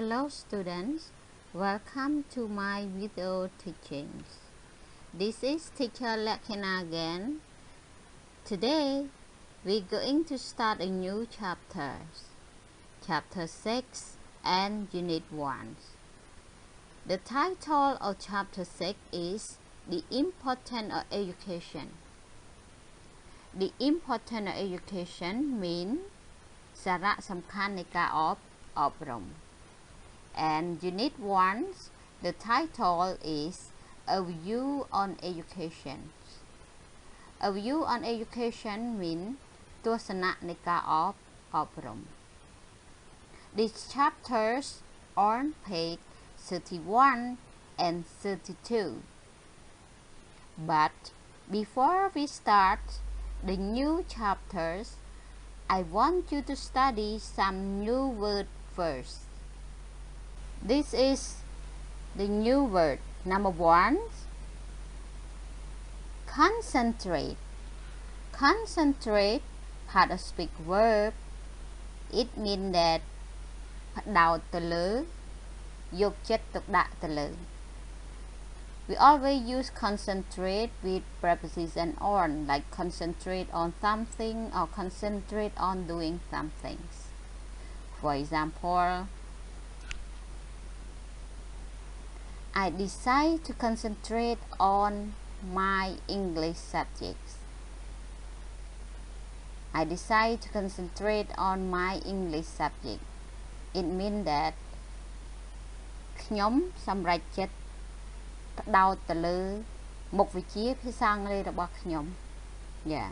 Hello students, welcome to my video teachings. This is teacher Leakena again. Today, we're going to start a new chapter, Chapter 6 and Unit 1. The title of Chapter 6 is The Importance of Education. The importance of education means សារៈសំខាន់នៃការអប់រំ And Unit 1, the title is A View on Education. A view on education means ទស្សនៈនៃការអប់រំ These chapters on page 31 and 32. But before we start the new chapters, I want you to study some new words first. This is the new word. Number 1, concentrate. Concentrate, part of speak verb. It means that ផ្ដោតទៅលើយកចិត្តទុកដាក់ទៅលើ We always use concentrate with preposition on, like concentrate on something or concentrate on doing some things. For example, I decide to concentrate on my English subjects. I decide to concentrate on my English subject. It means that ខ្ញុំសម្រេចចិត្តផ្ដោតទៅលើមុខវិជ្ជាភាសាអង់គ្លេសរបស់ខ្ញុំ Yeah.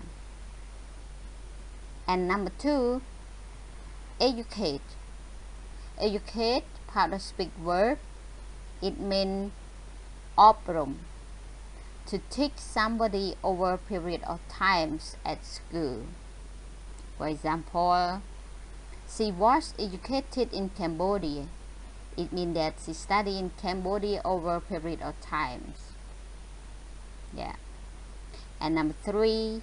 And number 2, educate. Educate, part of speak verb. It means អប់រំ to teach somebody over a period of times at school. For example, she was educated in Cambodia. It means that she studied in Cambodia over a period of times. Yeah. And number 3,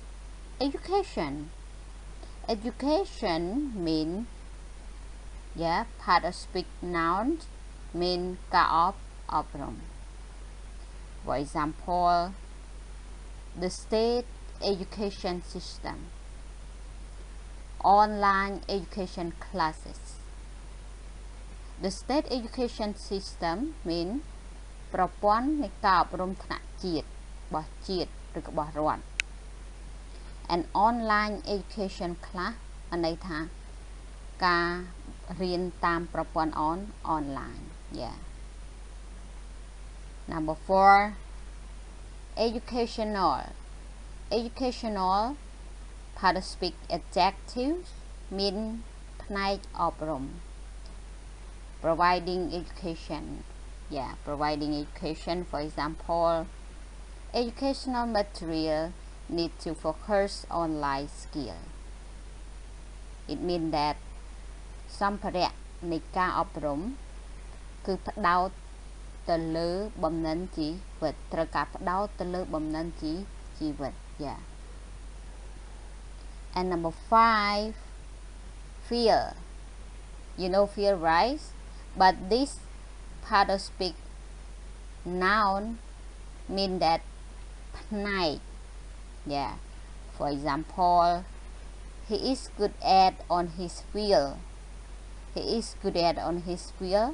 education. Education means, yeah, part of speak noun, mean ការអប់រំ For example, the state education system, online education classes. The state education system mean ប្រព័ន្ធនៃការអប់រំថ្នាក់ជាតិរបស់ជាតិឬក៏របស់រដ្ឋ And online education class អាន័យថាការរៀនតាមប្រព័ន្ធ online. Yeah. Number 4, educational. Educational, part of speak adjectives, mean ផ្នែកអប់រំProviding education. Yeah, providing education. For example, educational material need to focus on life skill. It means that សម្ភារៈនៃការអប់រំគឺផ្ដោតទៅលើបំណិនជីវិតត្រូវការផ្ដោតទៅលើបំណិនជីវិត Yeah. And number 5, fear. You know fear, right? But this part of speak noun mean that ផ្នែក Yeah. For example, he is good at on his field. He is good at on his field.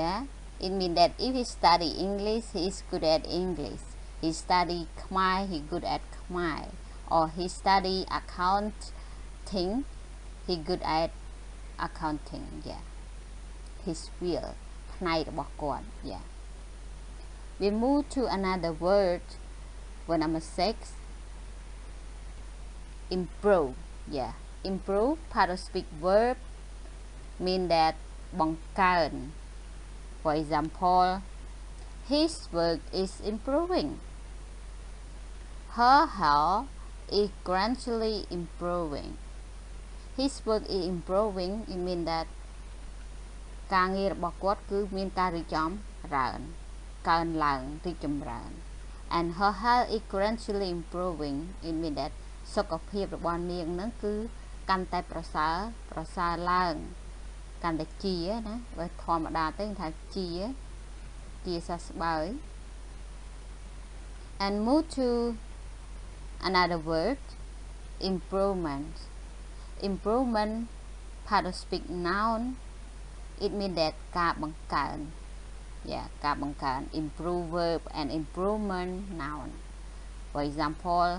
Yeah. It means that if he study English, he is good at English. He study Khmer, he good at Khmer. Or he study accounting, he good at accounting. Yeah. His field ផ្នែករបស់គាត់ Yeah. We move to another word. Word number 6, improve. Yeah. Improve, part of speak verb, mean that បង្កើន For example, his work is improving. Her health is gradually improving. His work is improving. It means that ការងាររបស់គាត់គឺមានការរីកចម្រើនកើនឡើងរីកចម្រើន And her health is gradually improving. It means that សុខភាពរបស់នាងនឹងគឺកាន់តែប្រសើរឡើង កាន់តែជាណាបើធម្មតាទៅថាជាសះស្បើយ and move to another word improvement part of speak noun it means that ការបង្កើន ការបង្កើន improve verb and improvement noun for example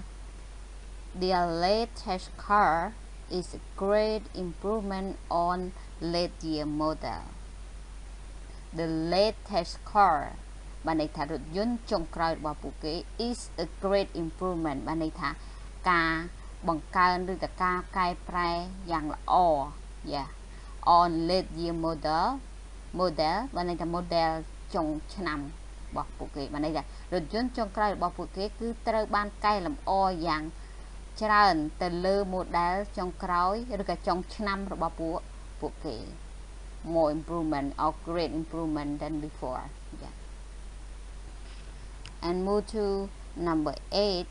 their latest car is a great improvement on late year model the latest car បានន័យថារថយន្តចុងក្រោយរបស់ពួកគេ is a great improvement បានន័យថាការបង្កើនឬក៏ការកែប្រែយ៉ាងល្អ on late year model បានន័យថា model ចុងឆ្នាំរបស់ពួកគេបានន័យថារថយន្តចុងក្រោយរបស់ពួកគេគឺត្រូវបានកែលម្អយ៉ាងច្រើនទៅលើ model ចុងក្រោយឬក៏ចុងឆ្នាំរបស់ពួកគេ more improvement or great improvement than before and move to number 8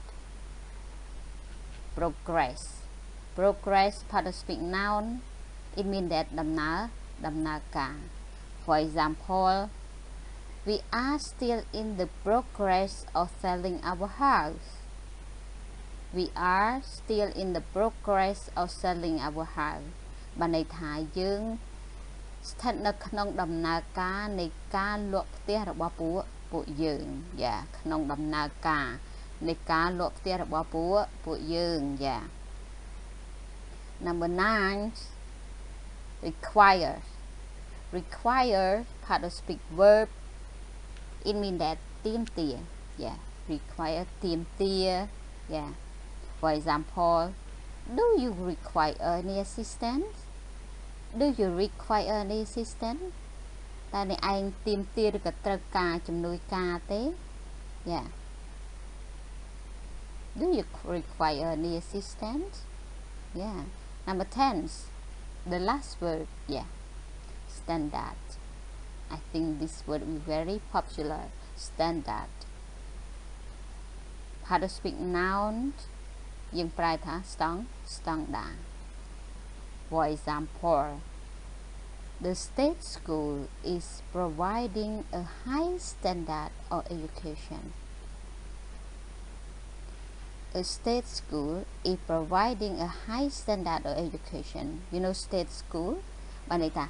progress part of speak noun it means that ដំណើរការ for example we are still in the progress of selling our house we are still in the progress of selling our house បានន័យថាយើងស្ថិតនៅក្នុងដំណើរការនៃការលក់ផ្ទះរបស់ពួកយើងក្នុងដំណើរការនៃការលក់ផ្ទះរបស់ពួកយើង number 9 require part of speak verb it means that ទាមទារ require ទាមទារ for example do you require any assistance តែអ្នកឯងទាមទារឬក៏ត្រូវការជំនួយការទេ do you require any assistance number 10 the last word standard I think this word is very popular standard how to speak noun យើងប្រែថា standard for example the state school is providing a high standard of education a state school is providing a high standard of education you know state school បានន័យថា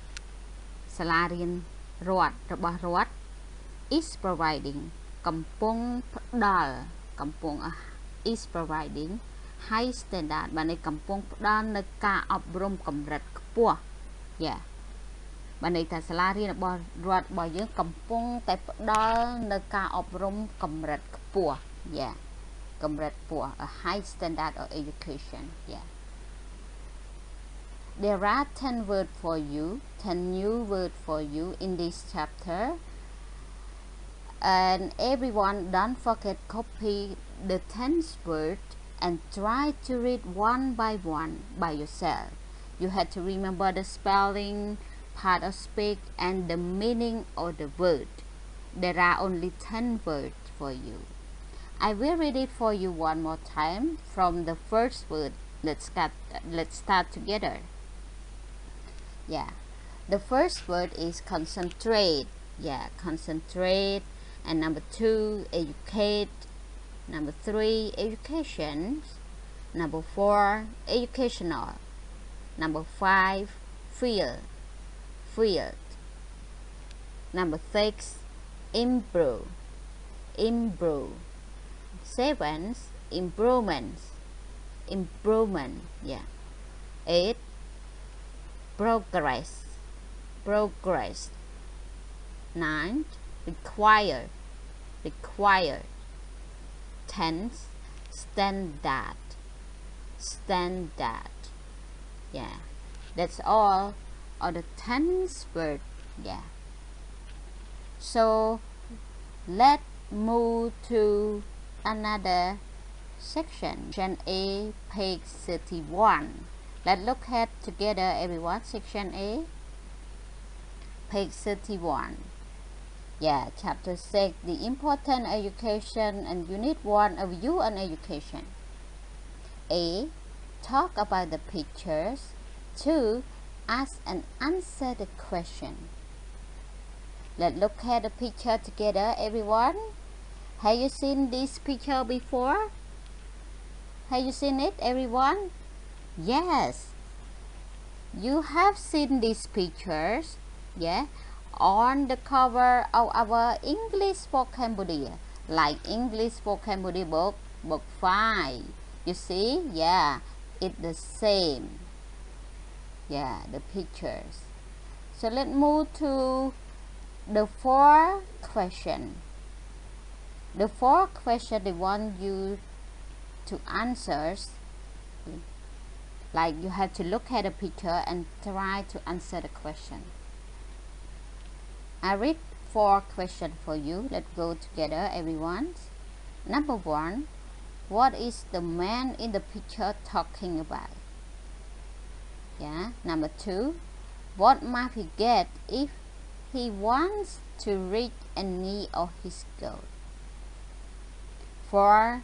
សាលារៀនរដ្ឋរបស់រដ្ឋ is providing កំពុងផ្ដល់is providing high standard បានន័យកំពុងផ្ដល់នៅការអប់រំកម្រិតខ្ពស់បានន័យថាសាលារៀនរបស់រដ្ឋរបស់យើងកំពុងតែផ្ដល់នៅការអប់រំកម្រិតខ្ពស់កម្រិតខ្ពស់ a high standard of education there are 10 words for you 10 new words for you in this chapter and everyone don't forget copy the 10th word and try to read one by yourself you have to remember the spelling part of speak and the meaning of the word there are only 10 words for you I will read it for you one more time from the first word let's start together the first word is concentrate concentrate and number 2 educate number 3 education number 4 educational number 5 field number 6 improve 7 improvement 8 progress 9 require 10 standard that's all of the 10 words so let's move to another section A page 31 let's look at together everyone section A page 31 chapter 6 the important education and unit 1 of you on education A talk about the pictures 2 ask and answer the question. Let's look at the picture together, everyone. Have you seen this picture before? Have you seen it, everyone? Yes. You have seen these pictures, yeah, on the cover of our English for Cambodia, like English for Cambodia book 5. You see, yeah, it's the same. Yeah, the pictures. So let's move to the 4th question. The 4th question they want you to answer. Like you have to look at the picture and try to answer the question. I read 4 questions for you. Let's go together, everyone. Number 1, what is the man in the picture talking about? Yeah. Number 2, what might he get if he wants to reach any of his goals? 4,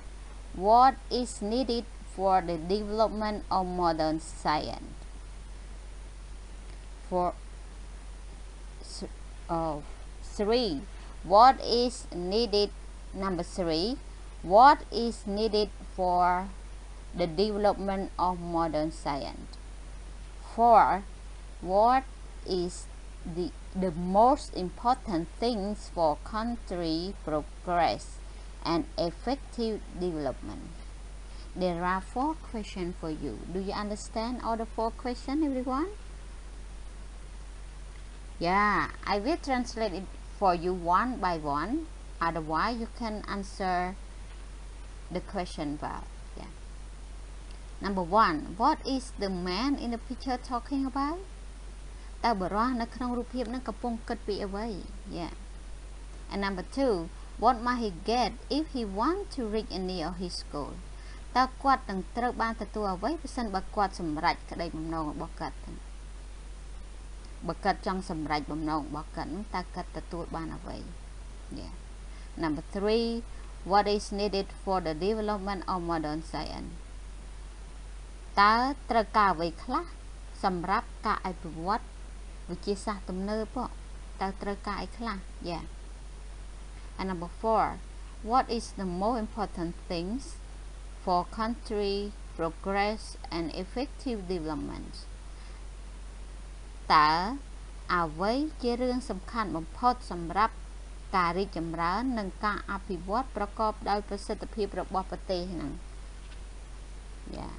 what is needed for the development of modern science? 3, what is needed? Number 3, what is needed for the development of modern science? 4, what is the most important things for country progress and effective development? There are 4 questions for you. Do you understand all the 4 questions, everyone? Yeah, I will translate it for you one by one. Otherwise, you can answer the question well. Yeah. Number 1, what is the man in the picture talking about? តើបរិសុទ្ធនៅក្នុងរូបភាពនឹងកំពុងគិតពីអ្វី? Yeah. And number 2, what might he get if he want to reach any of his goal? តើគាត់នឹងត្រូវបានទទួលអ្វីប្រសិនបើគាត់សម្រេចក្តីបំណងរបស់គាត់? បើគាត់ចង់សម្រេចបំណងរបស់គាត់នោះតើគាត់ទទួលបានអ្វី? Yeah. Number 3, what is needed for the development of modern science? តើត្រូវការអ្វីខ្លះសម្រាប់ការអភិវឌ្ឍវិទ្យាសាស្ត្រទំនើប? តើត្រូវការអីខ្លះ? Yeah. And number 4, what is the most important things for country progress and effective development? តើអ្វីជារឿងសំខាន់បំផុតសម្រាប់ការរីកចម្រើននិងការអភិវឌ្ឍប្រកបដោយប្រសិទ្ធភាពរបស់ប្រទេសហ្នឹង? Yeah.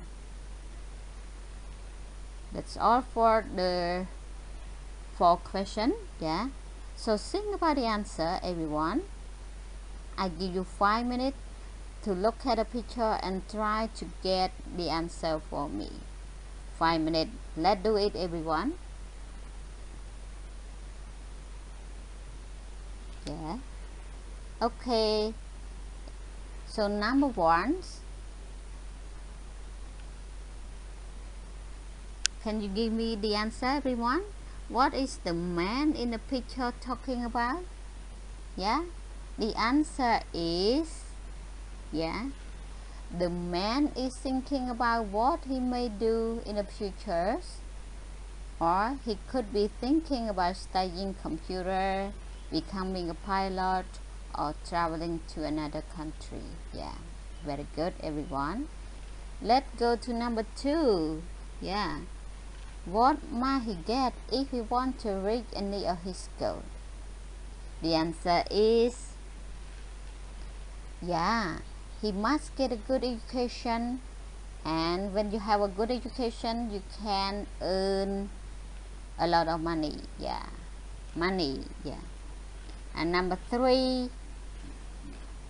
That's all for the 4 questions. Yeah. So think about the answer, everyone. I give you 5 minutes to look at the picture and try to get the answer for me. 5 minutes. Let's do it, everyone. Yeah. Okay. So number 1. Can you give me the answer, everyone? What is the man in the picture talking about? Yeah. The answer is, yeah, the man is thinking about what he may do in the future, or he could be thinking about studying computer, becoming a pilot, or traveling to another country. Yeah, very good, everyone. Let's go to number 2. Yeah, what might he get if he want to reach any of his goals? The answer is, yeah, he must get a good education, and when you have a good education you can earn a lot of money. Yeah, money. Yeah. And number 3,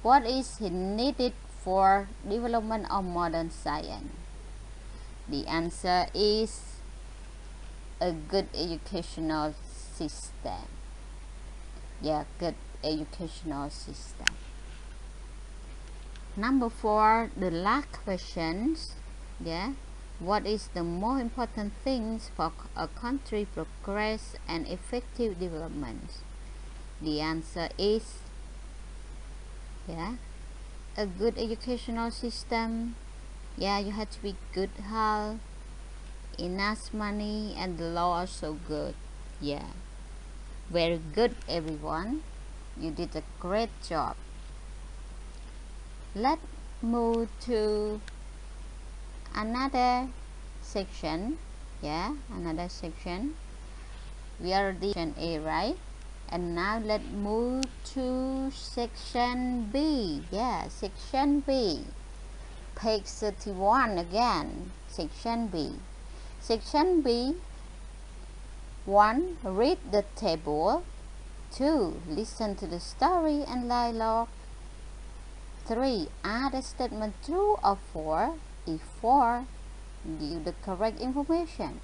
what is needed for development of modern science? The answer is a good educational system. Yeah, good educational system. Number 4, the last questions. Yeah, what is the most important things for a country progress and effective development? The answer is, yeah, a good educational system. Yeah, you have to be good health, enough money, and the law are so good. Yeah, very good, everyone. You did a great job. Let's move to another section. Yeah, another section. We are the section A, right? And now let's move to section B. Yeah, section B. Page 31 again. Section B. Section B. 1. Read the table. 2. Listen to the story and dialogue. 3. Are the statement true or false? If false, give the correct information.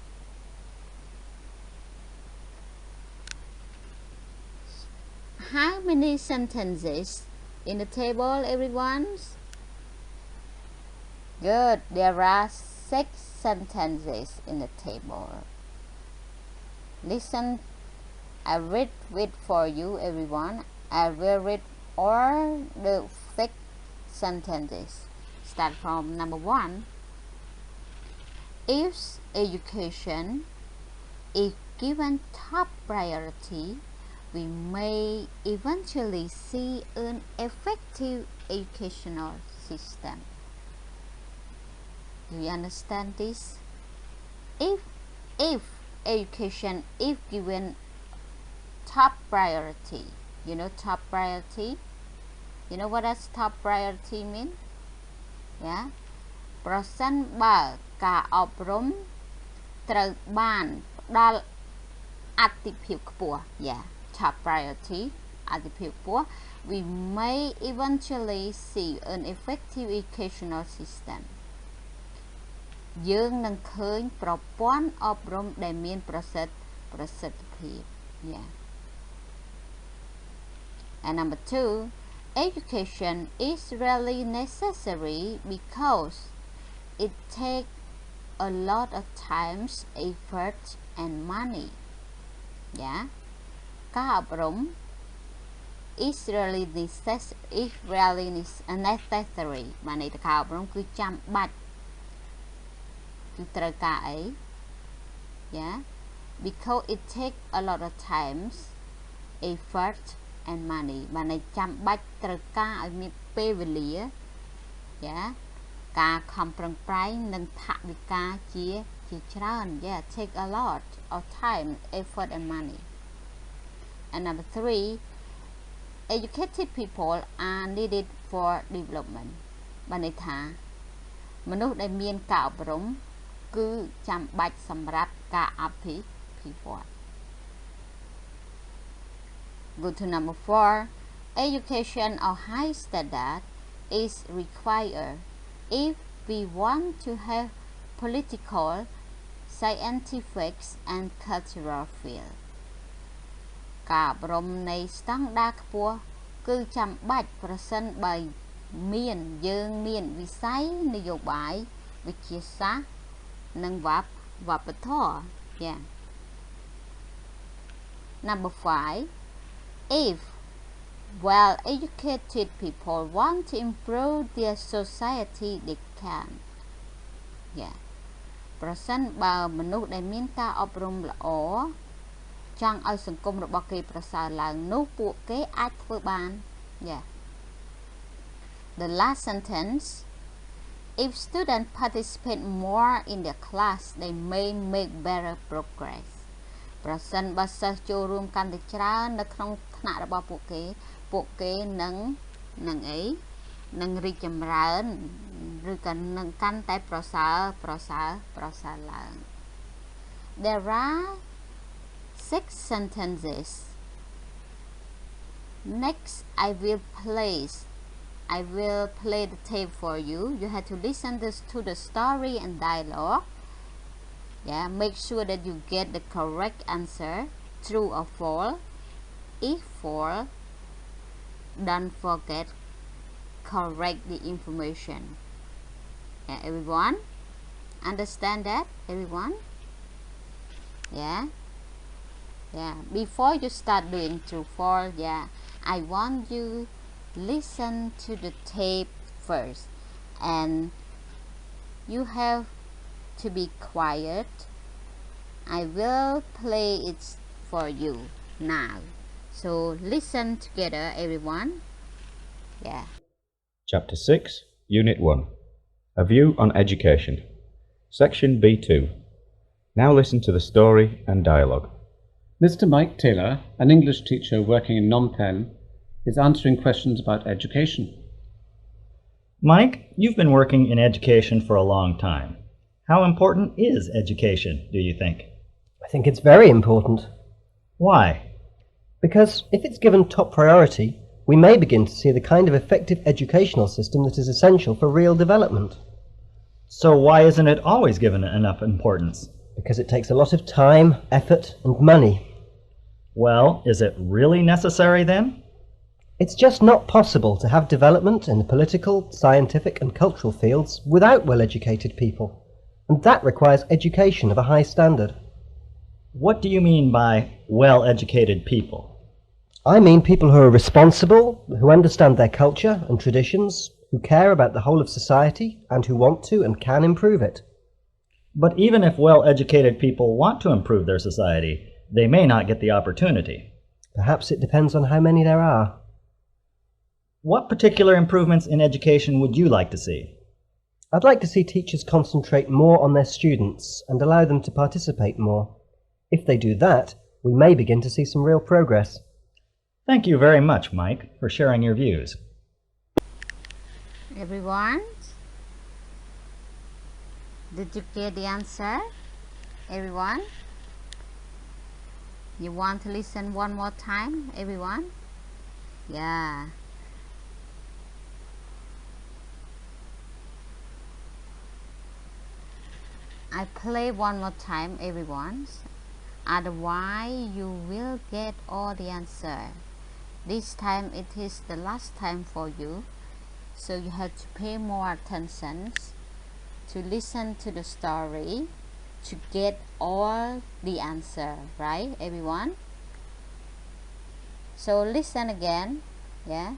How many sentences in the table, everyone? Good. There are 6 sentences in the table. Listen. I read it for you, everyone. I will read all the 6 sentences. Start from number 1. If education is given top priority, we may eventually see an effective educational system. Do you understand this? If education is given top priority, you know top priority? You know what does top priority mean? Yeah. ប្រសិនបើការអប់រំត្រូវបានផ្ដល់អាទិភាពខ្ពស់ Yeah, top priority អាទិភាពខ្ពស់ we may eventually see an effective educational system យើងនឹងឃើញប្រព័ន្ធអប់រំដែលមានប្រសិទ្ធភាព Yeah. And number 2, education is really necessary because it takes a lot of time, effort, and money. Yeah. ការអប់រំ is really necessary បានន័យថាការអប់រំគឺចាំបាច់គឺត្រូវការអី Yeah. Because it takes a lot of time, effort, and money បានន័យចាំបាច់ត្រូវការឲ្យមានពេលវេលា Yeah. ការខំប្រឹងប្រែងនិងថវិកាជាច្រើន Yeah, take a lot of time, effort, and money. And number 3, educated people are needed for development បានន័យថាមនុស្សដែលមានការអប់រំគឺចាំបាច់សម្រាប់ការអភិវឌ្ឍ Go to number 4. Education of high standard is required if we want to have political, scientific, and cultural field. ការអប់រំនៃស្តង់ដារខ្ពស់គឺចាំបាច់ប្រសិនបើយើងមានវិស័យនយោបាយវិទ្យាសាស្ត្រនិងវប្បធម៌ Yeah. Number 5. If well-educated people want to improve their society, they can. Yeah. ប្រសិនបើមនុស្សដែលមានការអប់រំល្អចង់ឲ្យសង្គមរបស់គេប្រសើរឡើងនោះពួកគេអាចធ្វើបាន Yeah. The last sentence. If students participate more in their class, they may make better progress. ប្រសិនបើសិស្សចូលរួមកាន់តែច្រើននៅក្នុងថ្នាក់របស់ពួកគេនឹងរីកចម្រើនឬក៏នឹងកាន់តែប្រសើរឡើង There are 6 sentences. Next, I will play the tape for you. You have to listen to the story and dialogue. Yeah, make sure that you get the correct answer, true or false. If false, don't forget correct the information. Yeah, everyone understand that? Everyone? Yeah. Before you start doing true false, yeah, I want you listen to the tape first, and you have to be quiet. I will play it for you now. So listen together, everyone. Yeah. Chapter 6, Unit 1. A View on Education. Section B2. Now listen to the story and dialogue. Mr. Mike Taylor, an English teacher working in Phnom Penh, is answering questions about education. Mike, you've been working in education for a long time. How important is education, do you think? I think it's very important. Why? Because if it's given top priority, we may begin to see the kind of effective educational system that is essential for real development. So why isn't it always given enough importance? Because it takes a lot of time, effort, and money. Well, is it really necessary then? It's just not possible to have development in the political, scientific, and cultural fields without well-educated people, and that requires education of a high standard. What do you mean by well-educated people? I mean people who are responsible, who understand their culture and traditions, who care about the whole of society, and who want to and can improve it. But even if well-educated people want to improve their society, they may not get the opportunity. Perhaps it depends on how many there are. What particular improvements in education would you like to see? I'd like to see teachers concentrate more on their students and allow them to participate more. If they do that, we may begin to see some real progress. Thank you very much, Mike, for sharing your views. Everyone, did you get the answer? Everyone? You want to listen one more time, everyone? Yeah. I play one more time, everyone. Otherwise, you will get all the answer. This time it is the last time for you, so you have to pay more attention to listen to the story to get all the answer, right, everyone? So listen again, yeah.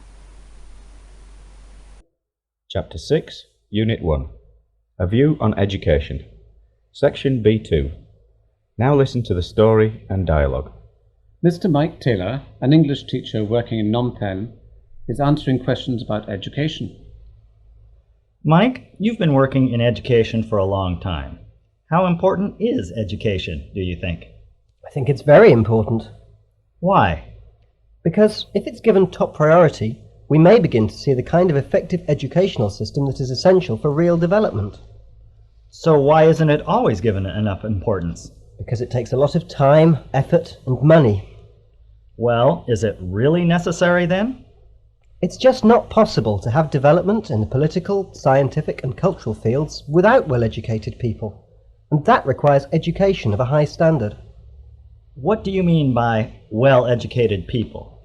Chapter 6, Unit 1. A View on Education. Section B2. Now listen to the story and dialogue. Mr. Mike Taylor, an English teacher working in Phnom Penh, is answering questions about education. Mike, you've been working in education for a long time. How important is education, do you think? I think it's very important. Why? Because if it's given top priority, we may begin to see the kind of effective educational system that is essential for real development. So why isn't it always given enough importance? Because it takes a lot of time, effort, and money. Well, is it really necessary then? It's just not possible to have development in the political, scientific, and cultural fields without well-educated people, and that requires education of a high standard. What do you mean by well-educated people?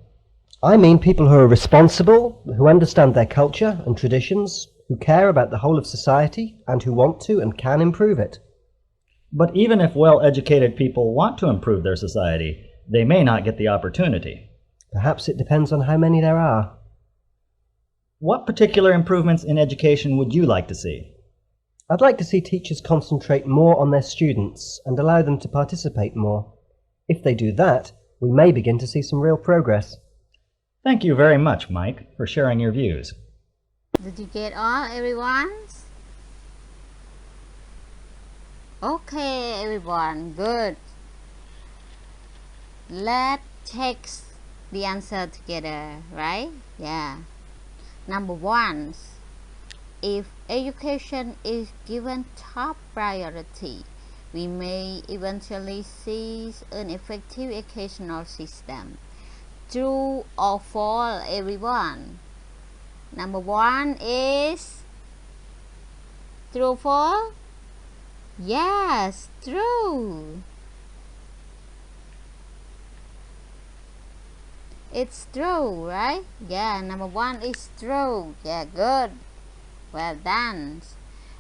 I mean people who are responsible, who understand their culture and traditions, who care about the whole of society, and who want to and can improve it. But even if well-educated people want to improve their society, they may not get the opportunity. Perhaps it depends on how many there are. What particular improvements in education would you like to see? I'd like to see teachers concentrate more on their students and allow them to participate more. If they do that, we may begin to see some real progress. Thank you very much, Mike, for sharing your views. Did you get all, everyone? Okay, everyone, good. Let's check the answer together, right? Yeah. Number 1, if education is given top priority, we may eventually see an effective educational system. True or false, everyone? Number 1 is true or false? Yes, true. It's true, right? Yeah, number 1 is true. Yeah, good. Well done.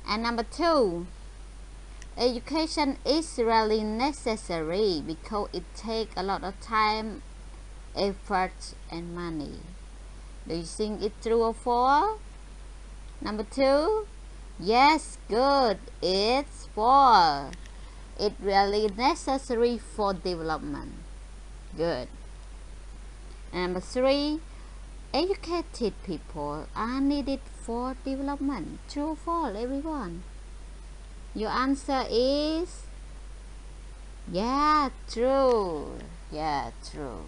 And number 2, education is really necessary because it takes a lot of time, effort, and money. Do you think it's true or false? Number 2, Yes, good. It's fall. It's really necessary for development. Good. Number 3. Educated people are needed for development. True or false, everyone? Your answer is true. True.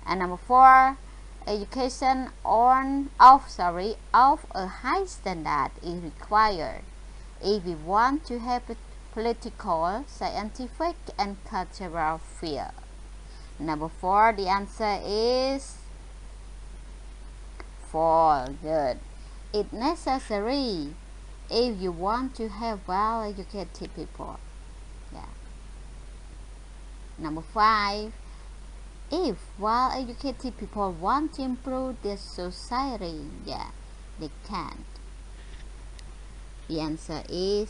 And number 4. Education of a high standard is required if we want to have a political, scientific, and cultural field. Number 4. The answer is false. Good. It's necessary if you want to have well-educated people. Yeah. Number 5. If well-educated people want to improve their society, they can't. The answer is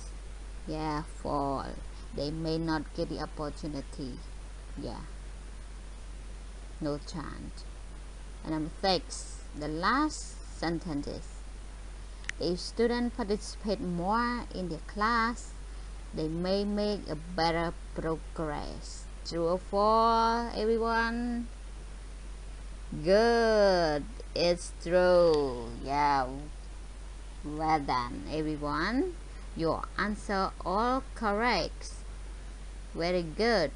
false. They may not get the opportunity. No chance. And number 6. The last sentence is, if students participate more in their class, they may make a better progress. True or false, everyone? Good. It's true. Well done, everyone. Your answer all correct. Very good.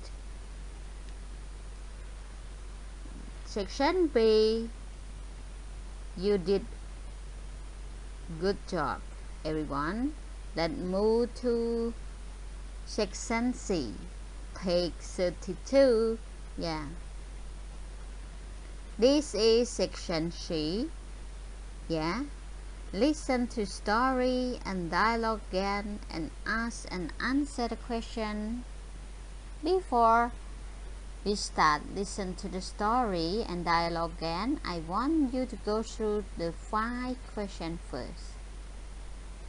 Section B, you did good job, everyone. Let's move to section C, page 32. This is section C. Listen to story and dialogue again and ask and answer the question. Before we start, listen to the story and dialogue again. I want you to go through the 5 questions first.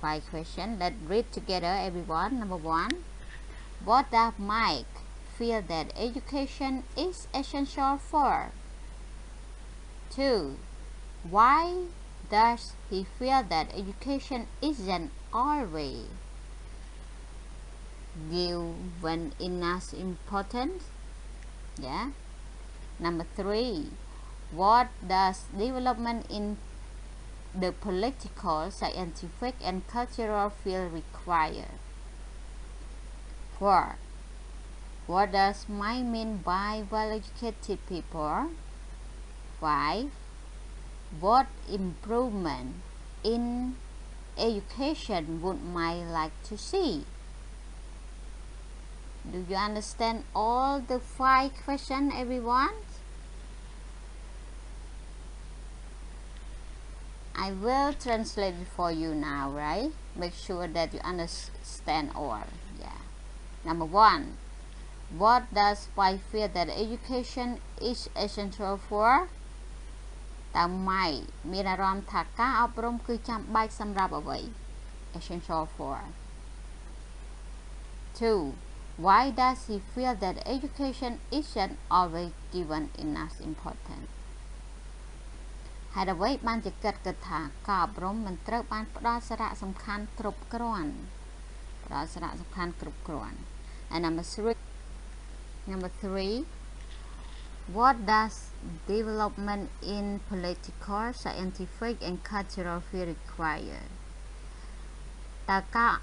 5 questions. Let's read together, everyone. Number 1. What does Mike feel that education is essential for? 2. Why does he feel that education isn't always given enough importance? Number 3. What does development in the political, scientific, and cultural field require? 4. What does Mike mean by well-educated people? 5. What improvement in education would Mike like to see? Do you understand all the 5 questions, everyone? I will translate it for you now, right? Make sure that you understand all. Number 1. What does Mike feel that education is essential for? តើ Mike មានអារម្មណ៍ថាការអប់រំគឺចាំបាច់សម្រាប់អ្វី? Essential for. 2. Why does he feel that education isn't always given enough importance? ហេតុអ្វីបានជាគិតថាការអប់រំមិនត្រូវបានផ្ដល់សារៈសំខាន់គ្រប់គ្រាន់ And number 3. What does development in political, scientific, and cultural field require? តើការ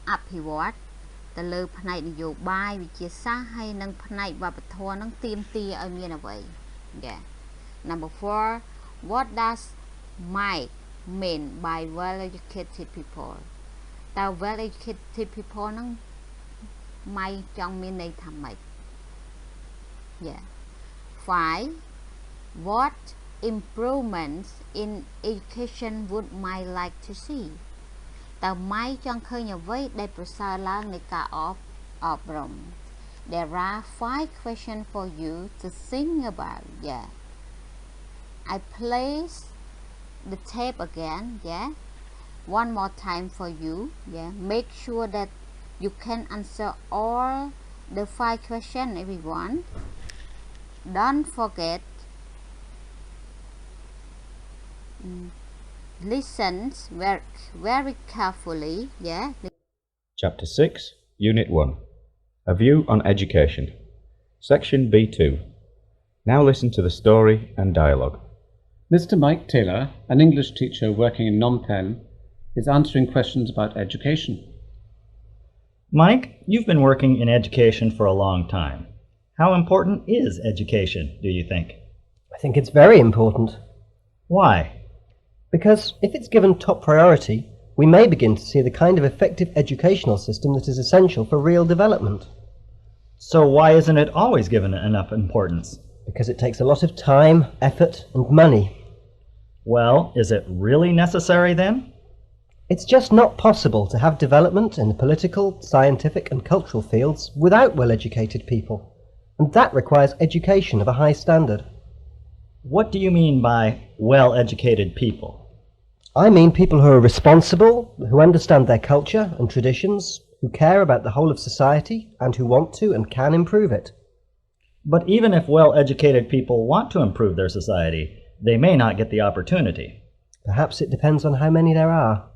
អភិវឌ្ឍទៅលើផ្នែកនយោបាយវិទ្យាសាស្ត្រហើយនិងផ្នែកវប្បធម៌នឹងទាមទារឲ្យមានអ្វី? Number 4. What does Mike mean by well-educated people? តើ well-educated people នឹង Mike ចង់មានន័យថាម៉េច? 5. What improvements in education would Mike like to see? តើ Mike ចង់ឃើញអ្វីដែលប្រសើរឡើងនៃការអប់រំ? There are 5 questions for you to think about. I place the tape again. One more time for you. Make sure that you can answer all the 5 questions, everyone. Don't forget Listen very carefully. Yeah. Chapter 6, Unit 1. A View on Education. Section B2. Now listen to the story and dialogue. Mr. Mike Taylor, an English teacher working in Phnom Penh, is answering questions about education. Mike, you've been working in education for a long time. How important is education, do you think? I think it's very important, Why? because if it's given top priority, we may begin to see the kind of effective educational system that is essential for real development. So why isn't it always given enough importance? Because it takes a lot of time, effort, and money. Well, is it really necessary then? It's just not possible to have development in the political, scientific, and cultural fields without well-educated people, and that requires education of a high standard. What do you mean by well-educated people? I mean people who are responsible, who understand their culture and traditions, who care about the whole of society, and who want to and can improve it. But even if well-educated people want to improve their society, they may not get the opportunity. Perhaps it depends on how many there are.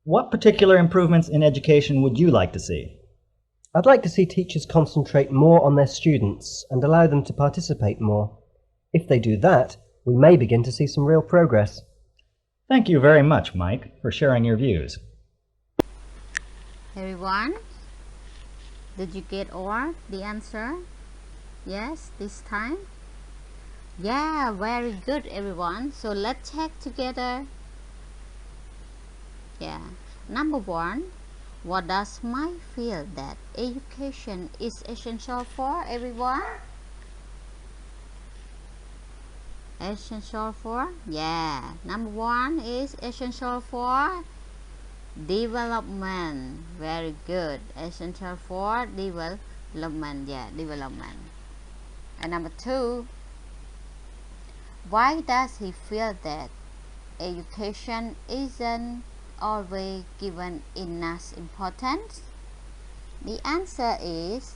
What particular improvements in education would you like to see? I'd like to see teachers concentrate more on their students and allow them to participate more. If they do that, we may begin to see some real progress. Thank you very much, Mike, for sharing your views. Everyone, did you get all the answer? Yes, this time? Yeah, very good, everyone. So let's check together. Yeah. Number 1, what does Mike feel that education is essential for everyone? Essential for? Yeah. Number 1 is essential for development. Very good. Essential for development. Yeah, development. And number 2, why does he feel that education isn't always given enough importance? The answer is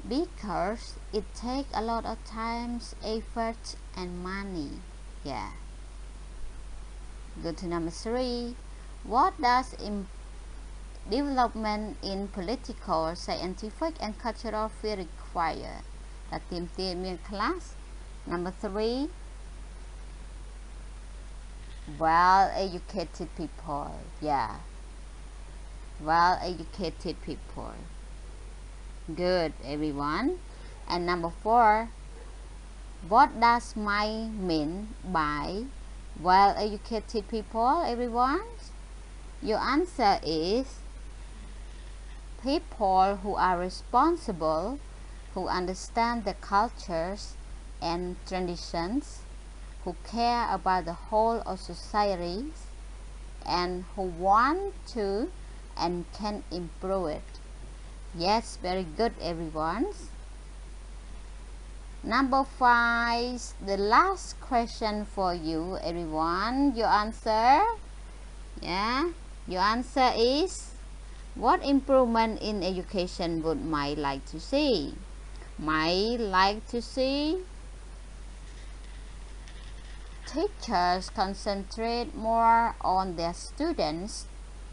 because it takes a lot of time, effort, and money. Yeah. Go to number 3. What does development in political, scientific, and cultural field require? Là tìm tiền in class. Number 3. Well-educated people. Yeah. Well-educated people. Good, everyone. And number 4. What does Mike mean by well-educated people, everyone? Your answer is people who are responsible, who understand the cultures and traditions, who care about the whole of society, and who want to and can improve it. Yes, very good, everyone. Number 5, the last question for you, everyone. Your answer? Yeah, your answer is, what improvement in education would Mike like to see? Mike like to see teachers concentrate more on their students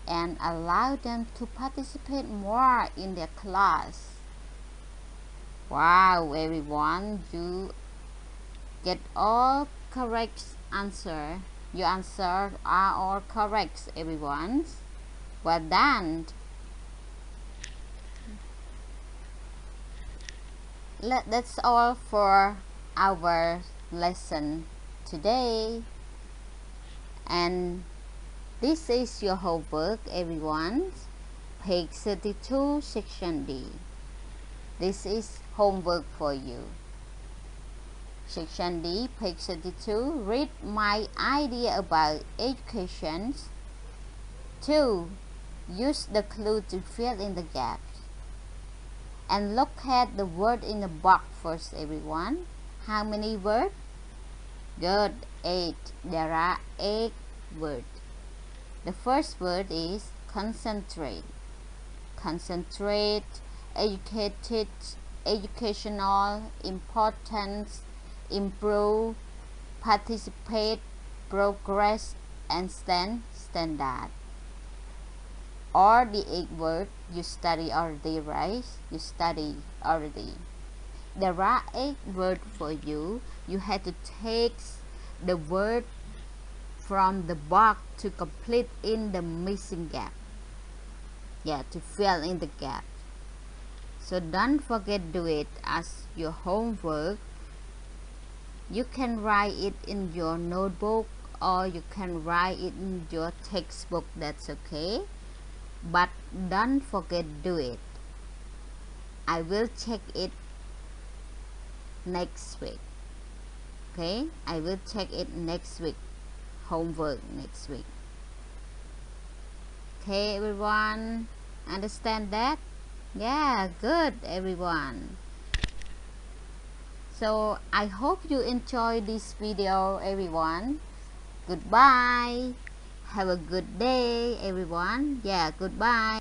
and allow them to participate more in their class. Wow, everyone, you get all correct answer. Your answers are all correct, everyone. Well done. That's all for our lesson today. And this is your homework, everyone. Page 32, section D. This is homework for you. Section D, page 32. Read my idea about education. 2. Use the clue to fill in the gaps. And look at the word in the box first, everyone. How many words? Good, 8. There are 8 words. The first word is concentrate. Concentrate, educated, educational, importance, improve, participate, progress and standard. Or the 8 word you study already, right? You study already. There are 8 words for you. You have to take the word from the box to complete in the missing gap. Yeah, to fill in the gap. So don't forget do it as your homework. You can write it in your notebook or you can write it in your textbook, that's okay. But don't forget do it. I will check it next week. Okay, I will check it next week. Homework next week. Okay, everyone, understand that? Yeah, good, everyone. So I hope you enjoy this video, everyone. Goodbye. Have a good day, everyone. Yeah, goodbye.